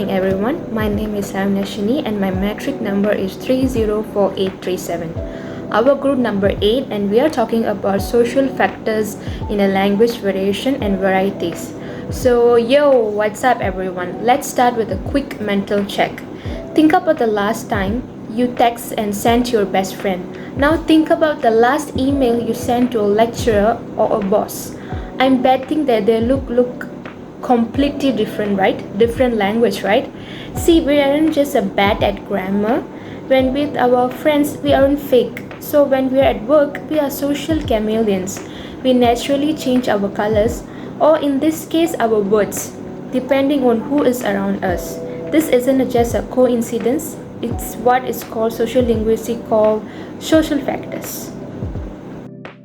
morning everyone. My name is LAVINASHINI and my metric number is 304837. Our group number 8 and we are talking about social factors in a language variation and varieties. So what's up everyone? Let's start with a quick mental check. Think about the last time you text and sent your best friend. Now think about the last email you sent to a lecturer or a boss. I'm betting that they look completely different, right? Different language, right? See, we aren't just bad at grammar. When with our friends, we aren't fake. So when we are at work, we are social chameleons. We naturally change our colors, or in this case, our words, depending on who is around us. This isn't just a coincidence. It's what is called sociolinguistics called social factors.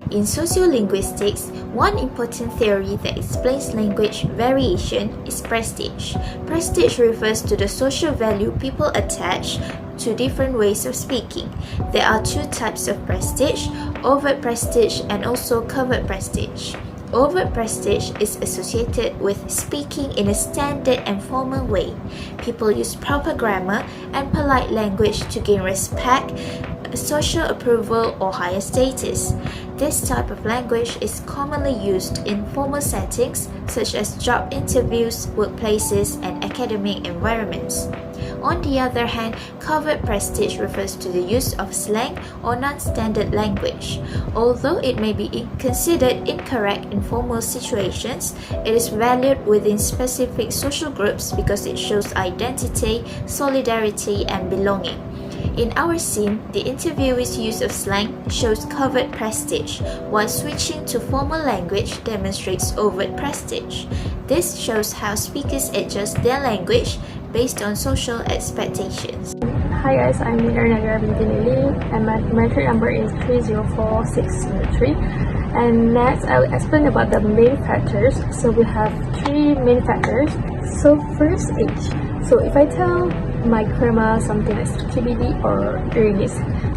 In sociolinguistics, one important theory that explains language variation is prestige. Prestige refers to the social value people attach to different ways of speaking. There are two types of prestige, overt prestige and also covert prestige. Overt prestige is associated with speaking in a standard and formal way. People use proper grammar and polite language to gain respect, social approval, or higher status. This type of language is commonly used in formal settings such as job interviews, workplaces, and academic environments. On the other hand, covert prestige refers to the use of slang or non-standard language. Although it may be considered incorrect in formal situations, it is valued within specific social groups because it shows identity, solidarity, and belonging. In our scene, the interviewee's use of slang shows covert prestige, while switching to formal language demonstrates overt prestige. This shows how speakers adjust their language based on social expectations. Hi guys, I'm NURNADIRA BINTI and my metric number is 304603. And next, I will explain about the main factors. So we have three main factors. So first, age. So if I tell my grandma something like TBD or Iris,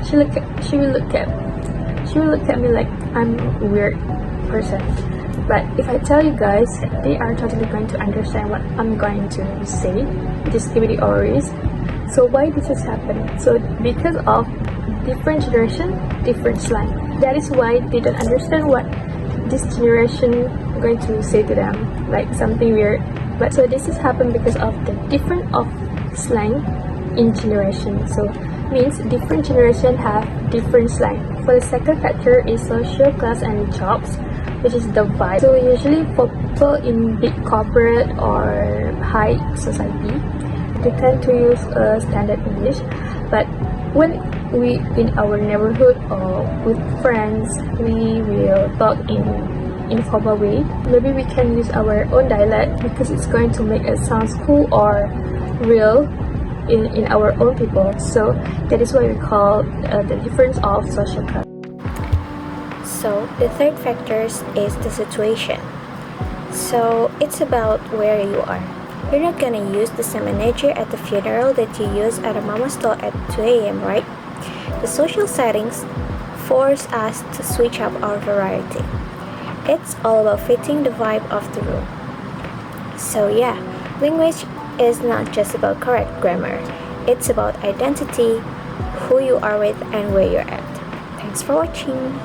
she will look at me like I'm a weird person. But if I tell you guys, they are totally going to understand what I'm going to say, just TBD or Iris. So why this has happened? So because of different generation, different slang. That is why they don't understand what this generation going to say to them, like something weird. But so this has happened because of the difference of slang in generation. So means different generation have different slang. For the second factor is social class and jobs, which is the vibe. So usually for people in big corporate or high society, they tend to use standard English. But when we in our neighborhood or with friends, we will talk in informal way. Maybe we can use our own dialect because it's going to make it sound cool or real in our own people. So that is why we call the difference of social class. So the third factor is the situation. So it's about where you are. You're not gonna use the same energy at the funeral that you use at a mama store at 2 a.m., right? The social settings force us to switch up our variety. It's all about fitting the vibe of the room. So language is not just about correct grammar. It's about identity, who you are with, and where you're at. Thanks for watching.